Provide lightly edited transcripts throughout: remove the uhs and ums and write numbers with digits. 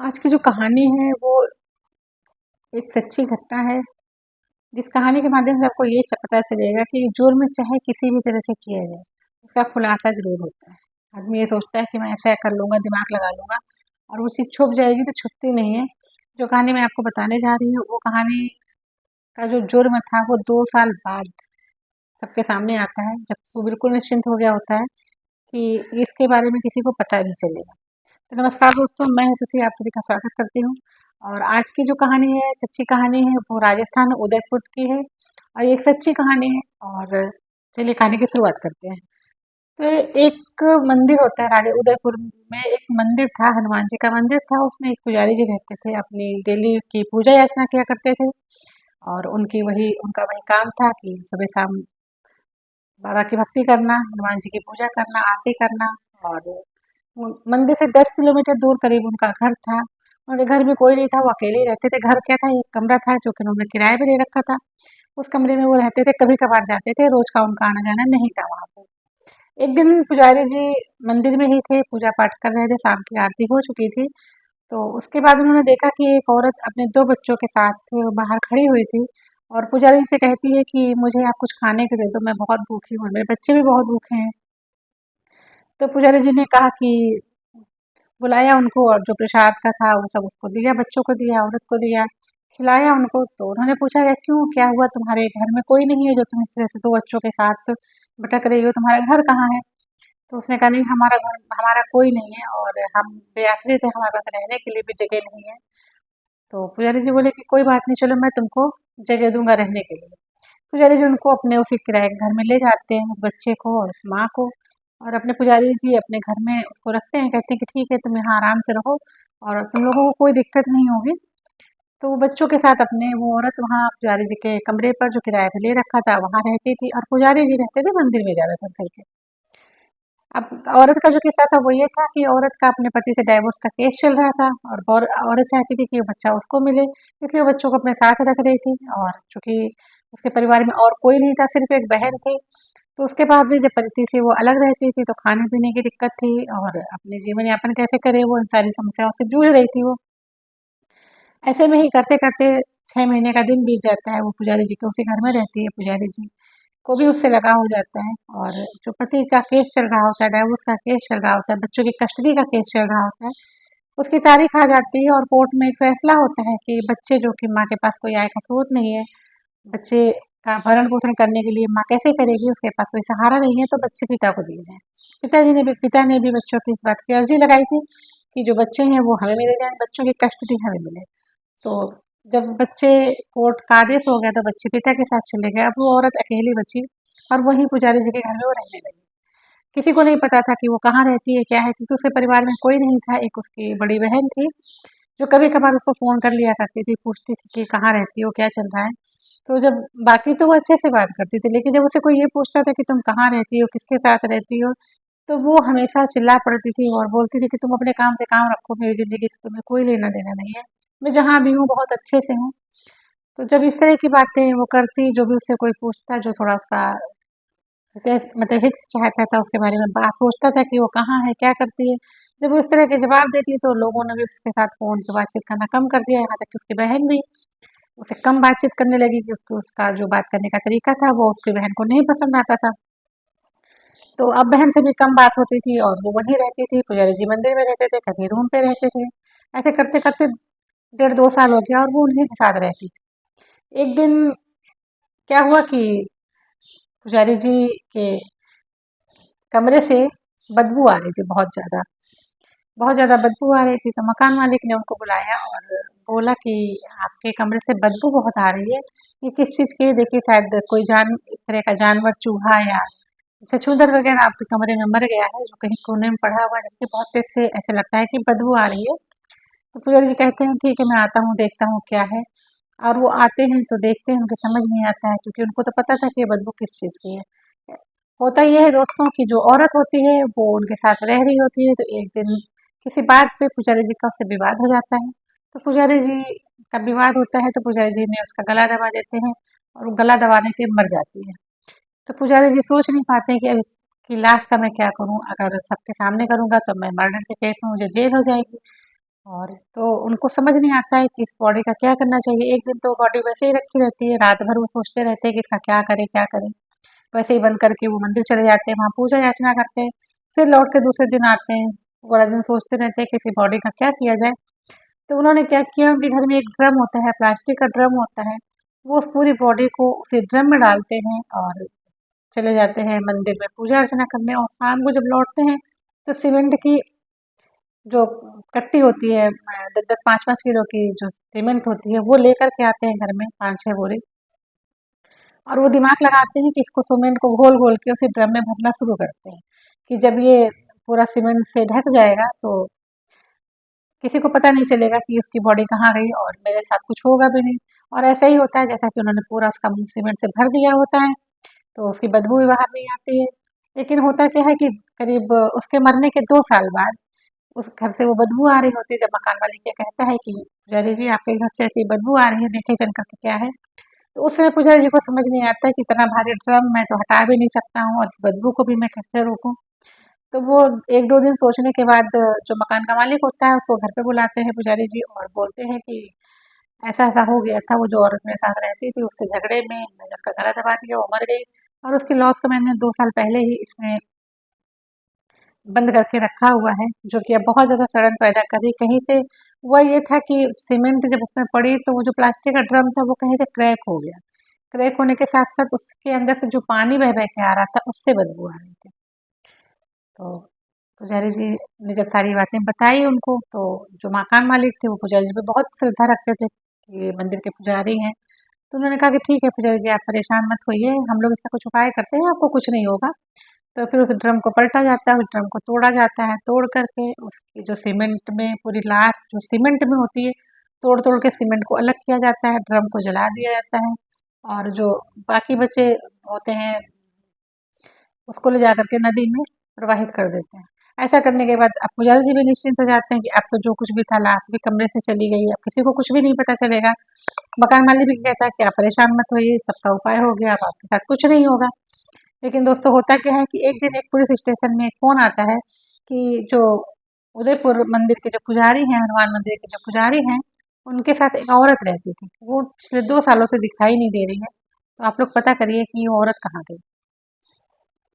आज की जो कहानी है वो एक सच्ची घटना है, जिस कहानी के माध्यम से आपको ये पता चलेगा कि जुर्म चाहे किसी भी तरह से किया जाए, उसका खुलासा ज़रूर होता है। आदमी ये सोचता है कि मैं ऐसा कर लूँगा, दिमाग लगा लूँगा और वो चीज़ छुप जाएगी तो छुपती नहीं है। जो कहानी मैं आपको बताने जा रही हूँ, वो कहानी का जो जुर्म था वो 2 साल बाद सबके सामने आता है, जब वो बिल्कुल निश्चिंत हो गया होता है कि इसके बारे में किसी को पता नहीं चलेगा। तो नमस्कार दोस्तों, मैं हूँ शशि, आप सभी का स्वागत करती हूँ। और आज की जो कहानी है, सच्ची कहानी है, वो राजस्थान उदयपुर की है और ये एक सच्ची कहानी है। और चलिए कहानी की शुरुआत करते हैं। तो एक मंदिर होता है राजा उदयपुर में, एक मंदिर था, हनुमान जी का मंदिर था। उसमें एक पुजारी जी रहते थे, अपनी डेली की पूजा याचना किया करते थे और उनका वही काम था कि सुबह शाम बाबा की भक्ति करना, हनुमान जी की पूजा करना, आरती करना। और मंदिर से 10 किलोमीटर दूर करीब उनका घर था। उनके घर में कोई नहीं था, वो अकेले ही रहते थे। घर क्या था, एक कमरा था जो कि उन्होंने किराए पे ले रखा था। उस कमरे में वो रहते थे, कभी-कभार जाते थे, रोज़ का उनका आना-जाना नहीं था वहाँ पे। एक दिन पुजारी जी मंदिर में ही थे, पूजा-पाठ कर रहे थे, शाम की आरती हो चुकी थी। तो उसके बाद उन्होंने देखा कि एक औरत अपने 2 बच्चों के साथ बाहर खड़ी हुई थी और पुजारी जी से कहती है कि मुझे आप कुछ खाने को दे दो, मैं बहुत भूखी हूँ और मेरे बच्चे भी बहुत भूखे हैं। तो पुजारी जी ने कहा कि बुलाया उनको और जो प्रसाद का था वो सब उसको दिया, बच्चों को दिया, औरत को दिया, खिलाया उनको। तो उन्होंने पूछा या क्यों, क्या हुआ, तुम्हारे घर में कोई नहीं है जो तुम इस तरह से 2 बच्चों के साथ भटक रही हो, तुम्हारा घर कहाँ है? तो उसने कहा नहीं, हमारा कोई नहीं है और हम बेआसरित हैं, हमारे पास रहने के लिए भी जगह नहीं है। तो पुजारी जी बोले कि कोई बात नहीं, चलो मैं तुमको जगह दूँगा रहने के लिए। पुजारी जी उनको अपने उसी किराए के घर में ले जाते हैं, उस बच्चे को और उस माँ को। और अपने पुजारी जी अपने घर में उसको रखते हैं, कहते हैं कि ठीक है, तुम यहाँ आराम से रहो और तुम लोगों को कोई दिक्कत नहीं होगी। तो वो बच्चों के साथ अपने वो औरत वहाँ पुजारी जी के कमरे पर जो किराए पे ले रखा था, वहाँ रहती थी और पुजारी जी रहते थे मंदिर में ज़्यादातर करके। अब औरत का जो किस्सा था वो ये था कि औरत का अपने पति से डाइवोर्स का केस चल रहा था और औरत चाहती थी कि वो बच्चा उसको मिले, इसलिए वो बच्चों को अपने साथ रख रही थी। और चूँकि उसके परिवार में और कोई नहीं था, सिर्फ़ एक बहन थी, तो उसके बाद भी जब पति से वो अलग रहती थी तो खाने-पीने की दिक्कत थी और अपने जीवन यापन कैसे करे, वो इन सारी समस्याओं से जूझ रही थी वो। ऐसे में ही करते-करते 6 महीने का दिन बीत जाता है, वो पुजारी जी के उसी घर में रहती है। पुजारी जी को भी उससे लगाव हो जाता है और जो पति का केस चल रहा होता है, डाइवोर्स का केस चल रहा होता है, बच्चों की कस्टडी का केस चल रहा होता है, उसकी तारीख आ जाती है और कोर्ट में एक फैसला होता है कि बच्चे जो कि माँ के पास कोई आय का स्रोत नहीं है, बच्चे का भरण-पोषण करने के लिए माँ कैसे करेगी, उसके पास कोई सहारा नहीं है, तो बच्चे पिता को दिए जाएँ। पिता ने भी बच्चों की इस बात की अर्ज़ी लगाई थी कि जो बच्चे हैं वो हमें मिले जाएँ, बच्चों की कस्टडी हमें मिले। तो जब बच्चे कोर्ट का आदेश हो गया तो बच्चे पिता के साथ चले गए। अब वो औरत अकेली बची और वहीं पुजारी जी के घर में वो रहने लगी। किसी को नहीं पता था कि वो कहाँ रहती है, क्या है, क्योंकि उसके परिवार में कोई नहीं था। एक उसकी बड़ी बहन थी, जो कभी-कभार उसको फ़ोन कर लिया करती थी, पूछती थी कि कहाँ रहती हो, क्या चल रहा है। तो जब बाकी तो वो अच्छे से बात करती थी, लेकिन जब उससे कोई ये पूछता था कि तुम कहाँ रहती हो, किसके साथ रहती हो, तो वो हमेशा चिल्ला पड़ती थी और बोलती थी कि तुम अपने काम से काम रखो, मेरी ज़िंदगी से तुम्हें कोई लेना-देना नहीं है। मैं जहाँ भी हूँ बहुत अच्छे से हूँ। तो जब इस तरह की बातें वो करती, जो भी उससे कोई पूछता जो थोड़ा उसका मतलब हित चाहता था उसके बारे में बात सोचता था कि वो कहाँ है, क्या करती है। जब वो इस तरह के जवाब देती तो लोगों ने भी उसके साथ फ़ोन पे बातचीत करना कम कर दिया, यहाँ तक कि उसकी बहन भी उससे कम बातचीत करने लगी क्योंकि उसका जो बात करने का तरीका था वो उसकी बहन को नहीं पसंद आता था। तो अब बहन से भी कम बात होती थी और वो वहीं रहती थी, पुजारी जी मंदिर में रहते थे, कभी रूम पे रहते थे। ऐसे करते-करते डेढ़ 2 साल हो गया और वो उन्हीं के साथ रहती। एक दिन क्या हुआ कि पुजारी जी के कमरे से बदबू आ रही थी बहुत ज़्यादा बदबू आ रही थी। तो मकान मालिक ने उनको बुलाया और बोला कि आपके कमरे से बदबू बहुत आ रही है, ये किस चीज़ की है? देखिए शायद कोई इस तरह का जानवर, चूहा या छछूंदर वगैरह आपके कमरे में मर गया है, जो कहीं कोने में पड़ा हुआ है, जिसकी बहुत तेज़ से ऐसा लगता है कि बदबू आ रही है। तो पुजारी जी कहते हैं ठीक है, मैं आता हूँ, देखता हूँ क्या है। और वो आते हैं तो देखते हैं, उनको समझ नहीं आता है क्योंकि उनको तो पता था कि ये बदबू किस चीज़ की है। होता ये है दोस्तों कि जो औरत होती है वो उनके साथ रह रही होती है, तो एक दिन किसी बात पे पुजारी जी का उससे विवाद हो जाता है। तो पुजारी जी का विवाद होता है तो पुजारी जी ने उसका गला दबा देते हैं और वो गला दबाने के मर जाती है। तो पुजारी जी सोच नहीं पाते कि अब इसकी लाश का मैं क्या करूँ? अगर सबके सामने करूँगा तो मैं मर्डर के केस में मुझे जेल हो जाएगी। और तो उनको समझ नहीं आता है कि इस बॉडी का क्या करना चाहिए। एक दिन तो बॉडी वैसे ही रखी रहती है, रात भर वो सोचते रहते हैं कि इसका क्या करें, क्या करें? वैसे ही बंद करके वो मंदिर चले जाते हैं, वहाँ पूजा-याचना करते हैं, फिर लौट के दूसरे दिन आते हैं, पूरा दिन सोचते रहते हैं कि इसकी बॉडी का क्या किया जाए। तो उन्होंने क्या किया, उनके घर में एक ड्रम होता है, प्लास्टिक का ड्रम होता है, वो उस पूरी बॉडी को उसी ड्रम में डालते हैं और चले जाते हैं मंदिर में पूजा अर्चना करने, और शाम को जब लौटते हैं तो सीमेंट की जो कट्टी होती है, 10-10 5-5 किलो की जो सीमेंट होती है, वो लेकर के आते हैं घर में 5-6 बोरी, और वो दिमाग लगाते हैं कि इसको सीमेंट को घोल-घोल के उसी ड्रम में भरना शुरू करते हैं, कि जब ये पूरा सीमेंट से ढक जाएगा तो किसी को पता नहीं चलेगा कि उसकी बॉडी कहाँ गई, और मेरे साथ कुछ होगा भी नहीं। और ऐसा ही होता है, जैसा कि उन्होंने पूरा उसका मुँह सीमेंट से भर दिया होता है, तो उसकी बदबू भी बाहर नहीं आती है। लेकिन होता क्या है कि करीब उसके मरने के 2 साल बाद उस घर से वो बदबू आ रही होती है, जब मकान मालिक ये कहता है कि पुजारी जी आपके घर से ऐसी बदबू आ रही है, देखिए चल करके क्या है। तो उस समय पुजारी जी को समझ नहीं आता है कि इतना भारी ड्रम मैं तो हटा भी नहीं सकता हूँ, और इस बदबू को भी मैं कैसे रोकूं। तो वो 1-2 दिन सोचने के बाद जो मकान का मालिक होता है उसको घर पे बुलाते हैं पुजारी जी, और बोलते हैं कि ऐसा-ऐसा हो गया था, वो जो औरत मेरे साथ रहती थी उससे झगड़े में मैंने उसका गला दबा दिया, वो मर गई, और उसकी लाश को मैंने 2 साल पहले ही इसमें बंद करके रखा हुआ है, जो कि अब बहुत ज़्यादा सड़न पैदा कर रही। कहीं से हुआ ये था कि सीमेंट जब उसमें पड़ी तो वो जो प्लास्टिक का ड्रम था वो कहीं से क्रैक हो गया। क्रैक होने के साथ-साथ उसके अंदर से जो पानी बह-बह के आ रहा था उससे बदबू आ रही थी। तो पुजारी जी ने जब सारी बातें बताई उनको, तो जो मकान मालिक थे वो पुजारी जी पे बहुत श्रद्धा रखते थे कि ये मंदिर के पुजारी हैं। तो उन्होंने कहा कि ठीक है पुजारी जी, आप परेशान मत होइए, हम लोग इसका कुछ उपाय करते हैं, आपको कुछ नहीं होगा। तो फिर उस ड्रम को पलटा जाता है, उस ड्रम को तोड़ा जाता है, तोड़ करके उसकी जो सीमेंट में पूरी लाश जो सीमेंट में होती है, तोड़-तोड़ के सीमेंट को अलग किया जाता है, ड्रम को जला दिया जाता है, और जो बाकी बचे होते हैं उसको ले जाकर के नदी में प्रवाहित कर देते हैं। ऐसा करने के बाद अब पुजारी जी भी निश्चिंत हो जाते हैं कि अब तो जो कुछ भी था लाश भी कमरे से चली गई, अब किसी को कुछ भी नहीं पता चलेगा। मकान मालिक भी कहता है कि आप परेशान मत होइए, सबका उपाय हो गया, अब आपके साथ कुछ नहीं होगा। लेकिन दोस्तों होता क्या है कि एक दिन एक पुलिस स्टेशन में एक फ़ोन आता है कि जो उदयपुर मंदिर के जो पुजारी हैं, हनुमान मंदिर के जो पुजारी हैं, उनके साथ एक औरत रहती थी। वो पिछले 2 सालों से दिखाई नहीं दे रही है। तो आप लोग पता करिए कि वो औरत कहाँ गई?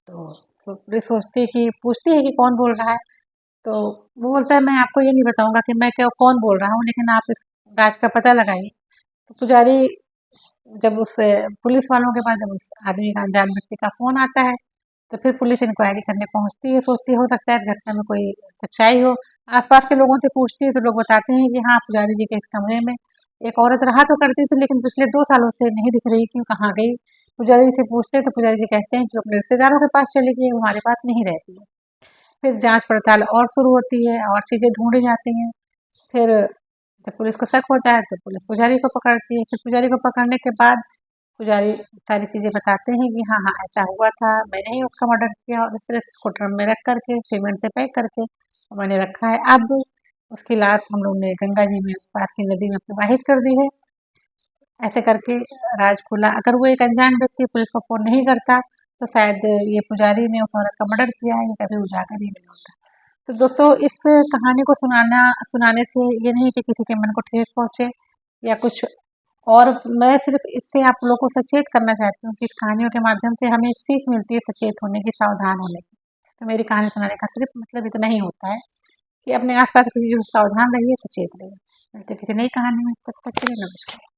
तो पुलिस सोचती है कि पूछती है कि कौन बोल रहा है? तो वो बोलता है मैं आपको ये नहीं बताऊँगा कि मैं क्या कौन बोल रहा हूँ, लेकिन आप इस राज का पता लगाइए। तो पुजारी जब उस पुलिस वालों के पास जब उस आदमी का अनजान व्यक्ति का फ़ोन आता है, तो फिर पुलिस इंक्वायरी करने पहुँचती है, सोचती है हो सकता है इस घटना में कोई सच्चाई हो। आस-पास के लोगों से पूछती है तो लोग बताते हैं कि हाँ, पुजारी जी के इस कमरे में एक औरत रहा तो करती थी, लेकिन पिछले 2 सालों से नहीं दिख रही कि वो कहाँ गई। पुजारी जी से पूछते हैं तो पुजारी जी कहते हैं कि वो अपने रिश्तेदारों के पास चली गई है, वो हमारे पास नहीं रहती है। फिर जाँच-पड़ताल और शुरू होती है और चीज़ें ढूँढी जाती हैं। फिर जब पुलिस को शक होता है तो पुलिस पुजारी को पकड़ती है। फिर पुजारी को पकड़ने के बाद पुजारी सारी चीज़ें बताते हैं कि हाँ, हाँ, ऐसा हुआ था, मैंने ही उसका मर्डर किया, और इस तरह से उसको ड्रम में रख कर के सीमेंट से पैक करके मैंने रखा है। अब उसकी लाश हम लोग ने गंगा जी में पास की नदी में प्रवाहित कर दी है। ऐसे करके राज खुला। अगर वो एक अनजान व्यक्ति पुलिस को फ़ोन नहीं करता, तो शायद ये पुजारी ने उस औरत का मर्डर किया है, ये कभी उजागर ही नहीं होता। तो दोस्तों इस कहानी को सुनाने से ये नहीं कि किसी के मन को ठेस पहुँचे या कुछ और, मैं सिर्फ़ इससे आप लोगों को सचेत करना चाहती हूँ कि इस कहानियों के माध्यम से हमें एक सीख मिलती है सचेत होने की, सावधान होने की। तो मेरी कहानी सुनाने का सिर्फ़ मतलब इतना ही होता है कि अपने आस-पास की चीज़ों से सावधान रहिए, सचेत रहिए। मिलते हैं किसी नई कहानी में, तब तक के लिए नमस्कार।